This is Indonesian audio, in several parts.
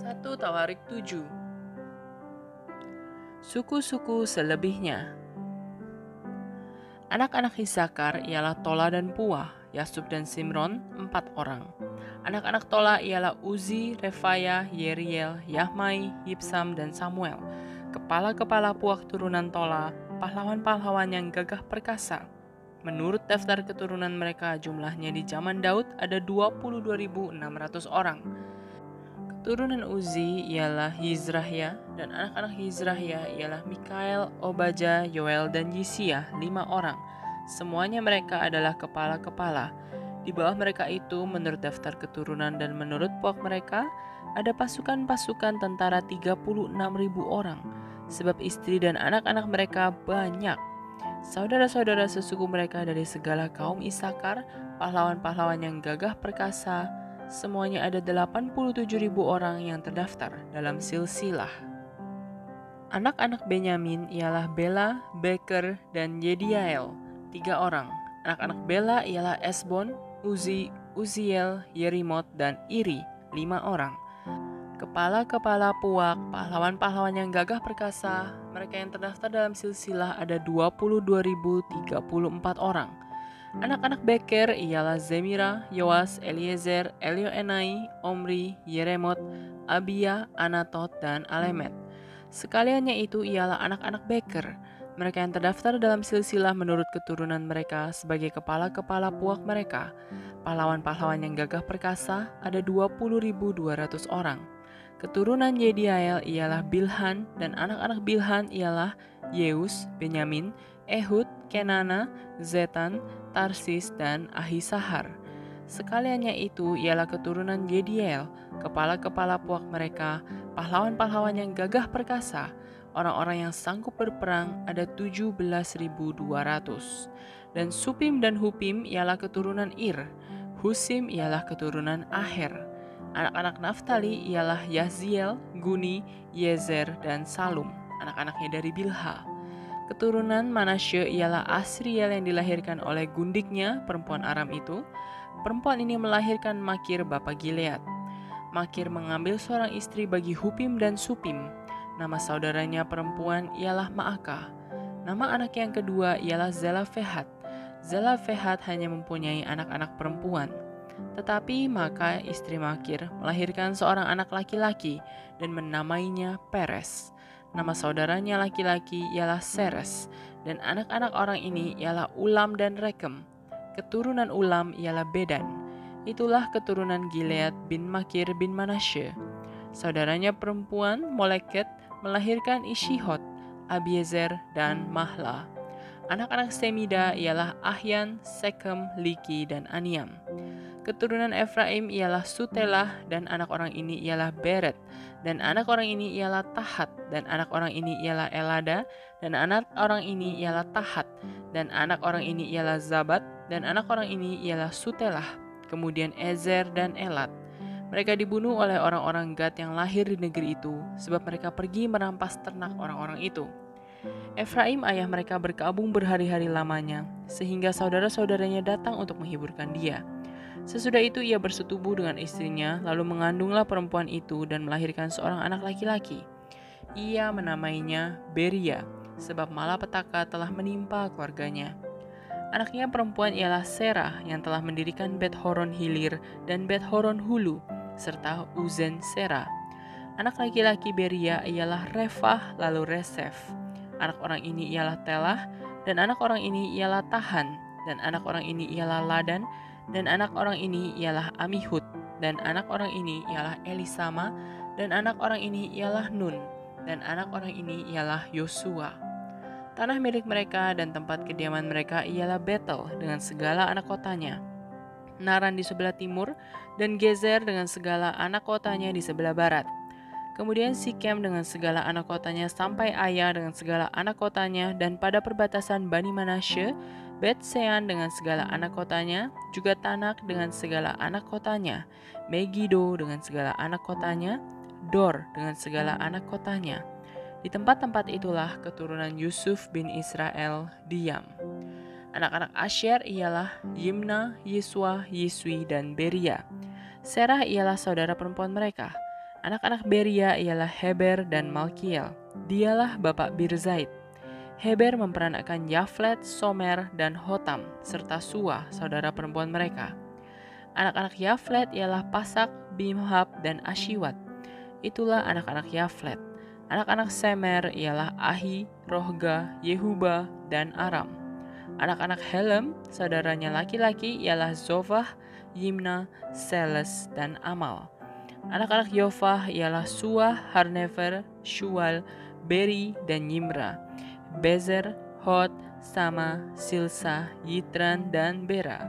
1 Tawarik 7. Suku-suku selebihnya. Anak-anak Isakar ialah Tola dan Puah, Yasub dan Simron, 4 orang. Anak-anak Tola ialah Uzi, Refaya, Yeriel, Yahmai, Yibsam, dan Samuel. Kepala-kepala Puah turunan Tola, pahlawan-pahlawan yang gagah perkasa. Menurut daftar keturunan mereka, jumlahnya di zaman Daud ada 22.600 orang. Keturunan Uzi ialah Yizrahya, dan anak-anak Yizrahya ialah Mikael, Obaja, Yoel, dan Yisia, 5 orang. Semuanya mereka adalah kepala-kepala. Di bawah mereka itu, menurut daftar keturunan dan menurut puak mereka, ada pasukan-pasukan tentara 36.000 orang, sebab istri dan anak-anak mereka banyak. Saudara-saudara sesuku mereka dari segala kaum Isakar, pahlawan-pahlawan yang gagah perkasa, semuanya ada 87.000 orang yang terdaftar dalam silsilah. Anak-anak Benyamin ialah Bela, Beker, dan Yediael, 3 orang. Anak-anak Bela ialah Esbon, Uzi, Uziel, Yerimot, dan Iri, 5 orang. Kepala-kepala puak, pahlawan-pahlawan yang gagah perkasa, mereka yang terdaftar dalam silsilah ada 22.034 orang. Anak-anak Beker ialah Zemira, Yoas, Eliezer, Elioenai, Omri, Yeremot, Abia, Anatot, dan Alemet. Sekaliannya itu ialah anak-anak Beker. Mereka yang terdaftar dalam silsilah menurut keturunan mereka sebagai kepala-kepala puak mereka. Pahlawan-pahlawan yang gagah perkasa ada 20.200 orang. Keturunan Yediael ialah Bilhan, dan anak-anak Bilhan ialah Yeus, Benyamin, Ehud, Kenana, Zetan, Tarsis, dan Ahisahar. Sekaliannya itu ialah keturunan Yediael, kepala-kepala puak mereka, pahlawan-pahlawan yang gagah perkasa, orang-orang yang sanggup berperang ada 17.200. Dan Supim dan Hupim ialah keturunan Ir, Husim ialah keturunan Aher. Anak-anak Naftali ialah Yahziel, Guni, Yezer, dan Salum, anak-anaknya dari Bilha. Keturunan Manasye ialah Asriel yang dilahirkan oleh gundiknya, perempuan Aram itu. Perempuan ini melahirkan Makir bapa Gilead. Makir mengambil seorang istri bagi Hupim dan Supim. Nama saudaranya perempuan ialah Maaka. Nama anak yang kedua ialah Zelafehat. Zelafehat hanya mempunyai anak-anak perempuan. Tetapi maka istri Makir melahirkan seorang anak laki-laki dan menamainya Peres. Nama saudaranya laki-laki ialah Seres, dan anak-anak orang ini ialah Ulam dan Rekem. Keturunan Ulam ialah Bedan. Itulah keturunan Gilead bin Makir bin Manasye. Saudaranya perempuan Moleket melahirkan Ishihot, Abiezer, dan Mahla. Anak-anak Semida ialah Ahyan, Sekem, Liki, dan Aniam. Keturunan Efraim ialah Sutelah, dan anak orang ini ialah Beret, dan anak orang ini ialah Tahat, dan anak orang ini ialah Elada, dan anak orang ini ialah Tahat, dan anak orang ini ialah Zabat, dan anak orang ini ialah Sutelah, kemudian Ezer dan Elat. Mereka dibunuh oleh orang-orang Gad yang lahir di negeri itu, sebab mereka pergi merampas ternak orang-orang itu. Efraim ayah mereka berkabung berhari-hari lamanya, sehingga saudara-saudaranya datang untuk menghiburkan dia. Sesudah itu ia bersetubuh dengan istrinya, lalu mengandunglah perempuan itu dan melahirkan seorang anak laki-laki. Ia menamainya Beria, sebab malapetaka telah menimpa keluarganya. Anaknya perempuan ialah Serah yang telah mendirikan Bet Horon Hilir dan Bet Horon Hulu, serta Uzen Serah. Anak laki-laki Beria ialah Refah lalu Resef. Anak orang ini ialah Telah, dan anak orang ini ialah Tahan, dan anak orang ini ialah Ladan, dan anak orang ini ialah Amihud, dan anak orang ini ialah Elisama, dan anak orang ini ialah Nun, dan anak orang ini ialah Yosua. Tanah milik mereka dan tempat kediaman mereka ialah Betel dengan segala anak kotanya, Naran di sebelah timur, dan Gezer dengan segala anak kotanya di sebelah barat. Kemudian Sikem dengan segala anak kotanya sampai Aya dengan segala anak kotanya, dan pada perbatasan Bani Manasye, Bet-Sean dengan segala anak kotanya, juga Tanak dengan segala anak kotanya, Megido dengan segala anak kotanya, Dor dengan segala anak kotanya. Di tempat-tempat itulah keturunan Yusuf bin Israel diam. Anak-anak Asher ialah Yimna, Yiswa, Yiswi, dan Beria. Serah ialah saudara perempuan mereka. Anak-anak Beria ialah Heber dan Malkiel. Dialah bapak Birzaid. Heber memperanakkan Yaflet, Somer, dan Hotam, serta Sua, saudara perempuan mereka. Anak-anak Yaflet ialah Pasak, Bimhab, dan Ashiwat. Itulah anak-anak Yaflet. Anak-anak Semer ialah Ahi, Rohga, Yehuba, dan Aram. Anak-anak Helem, saudaranya laki-laki ialah Zovah, Yimna, Seles, dan Amal. Anak-anak Yofah ialah Suah, Harnefer, Shual, Beri, dan Yimra, Bezer, Hod, Sama, Silsa, Yitran, dan Bera.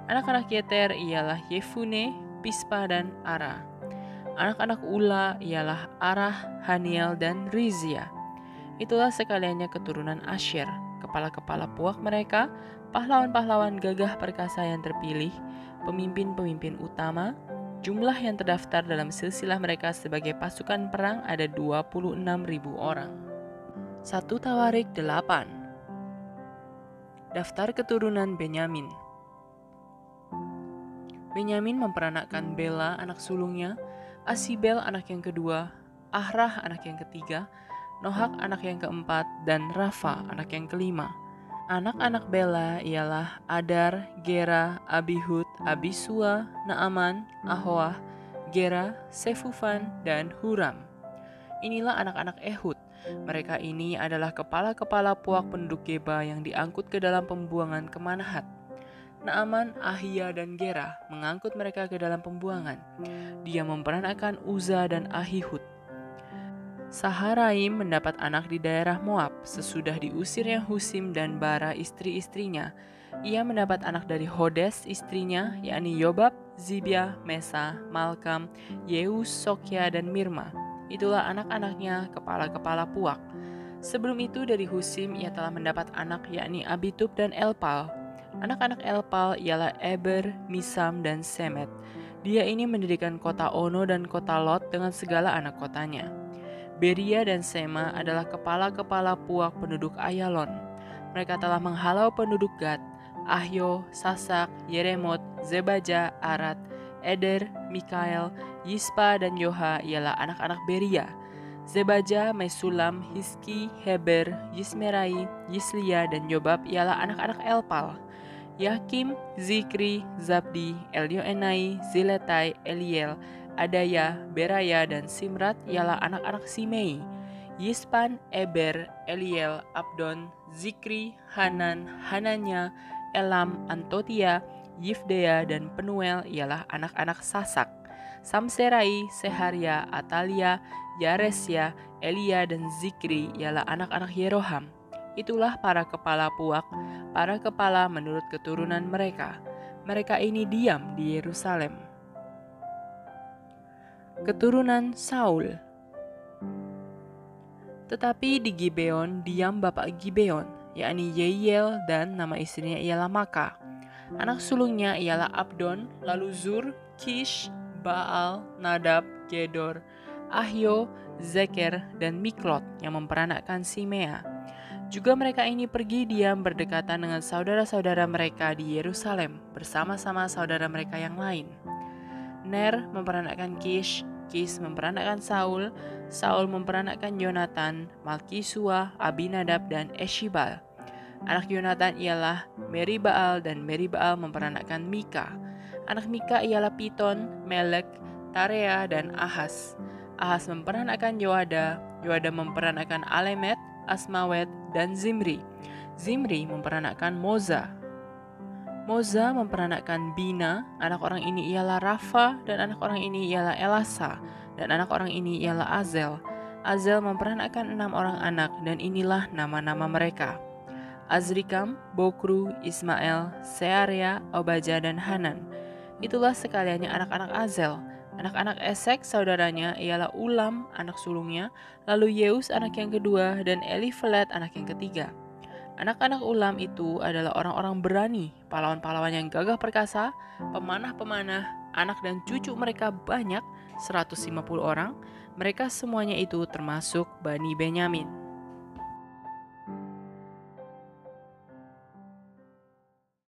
Anak-anak Yeter ialah Yefune, Pispa, dan Ara. Anak-anak Ula ialah Arah, Haniel, dan Rizia. Itulah sekaliannya keturunan Asher, kepala-kepala puak mereka, pahlawan-pahlawan gagah perkasa yang terpilih, pemimpin-pemimpin utama. Jumlah yang terdaftar dalam silsilah mereka sebagai pasukan perang ada 26.000 orang. 1 Tawarik 8. Daftar keturunan Benyamin. Benyamin memperanakkan Bela anak sulungnya, Asibel anak yang kedua, Ahrah anak yang ketiga, Nohak anak yang keempat, dan Rafa anak yang kelima. Anak-anak Bela ialah Adar, Gera, Abihud, Abisua, Naaman, Ahoah, Gera, Sefufan, dan Huram. Inilah anak-anak Ehud. Mereka ini adalah kepala-kepala puak penduduk Geba yang diangkut ke dalam pembuangan ke Manahat. Naaman, Ahia, dan Gera mengangkut mereka ke dalam pembuangan. Dia memperanakkan Uza dan Ahihud. Saharaim mendapat anak di daerah Moab sesudah diusirnya Husim dan Bara istri-istrinya. Ia mendapat anak dari Hodes istrinya, yakni Yobab, Zibia, Mesa, Malkam, Yeus, Sokya, dan Mirma. Itulah anak-anaknya, kepala-kepala puak. Sebelum itu dari Husim ia telah mendapat anak, yakni Abitub dan Elpal. Anak-anak Elpal ialah Eber, Misam, dan Semet. Dia ini mendirikan kota Ono dan kota Lot dengan segala anak kotanya. Beria dan Sema adalah kepala-kepala puak penduduk Ayalon. Mereka telah menghalau penduduk Gad, Ahyo, Sasak, Yeremot, Zebaja, Arad, Eder, Mikael, Yispa, dan Yoha ialah anak-anak Beria. Zebaja, Mesulam, Hiski, Heber, Yismerai, Yislia, dan Yobab ialah anak-anak Elpal. Yakim, Zikri, Zabdi, Elioenai, Ziletai, Eliel, Adaya, Beraya, dan Simrat ialah anak-anak Simei. Yispan, Eber, Eliel, Abdon, Zikri, Hanan, Hananya, Elam, Antotia, Yifdea, dan Penuel ialah anak-anak Sasak. Samserai, Seharia, Atalia, Yaresya, Elia, dan Zikri ialah anak-anak Yeroham. Itulah para kepala puak, para kepala menurut keturunan mereka. Mereka ini diam di Yerusalem. Keturunan Saul. Tetapi di Gibeon diam bapak Gibeon, yakni Yeiel, dan nama istrinya ialah Maka. Anak sulungnya ialah Abdon, lalu Zur, Kish, Baal, Nadab, Gedor, Ahyo, Zeker, dan Miklot yang memperanakkan Simea. Juga mereka ini pergi diam berdekatan dengan saudara-saudara mereka di Yerusalem bersama-sama saudara mereka yang lain. Ner memperanakkan Kish, Kish memperanakkan Saul, Saul memperanakkan Yonatan, Malkisua, Abinadab, dan Eshibal. Anak Yonatan ialah Meribaal, dan Meribaal memperanakkan Mika. Anak Mika ialah Piton, Melek, Tarea, dan Ahas. Ahas memperanakkan Yoada, Yoada memperanakkan Alemet, Asmawet, dan Zimri. Zimri memperanakkan Moza. Moza memperanakkan Bina, anak orang ini ialah Rafa, dan anak orang ini ialah Elasa, dan anak orang ini ialah Azel. Azel memperanakkan 6 orang anak, dan inilah nama-nama mereka: Azrikam, Bokru, Ismael, Searia, Obaja, dan Hanan. Itulah sekaliannya anak-anak Azel. Anak-anak Esek saudaranya ialah Ulam, anak sulungnya, lalu Yeus anak yang kedua, dan Elifelet anak yang ketiga. Anak-anak Ulam itu adalah orang-orang berani, pahlawan-pahlawan yang gagah perkasa, pemanah-pemanah, anak dan cucu mereka banyak, 150 orang. Mereka semuanya itu termasuk Bani Benyamin.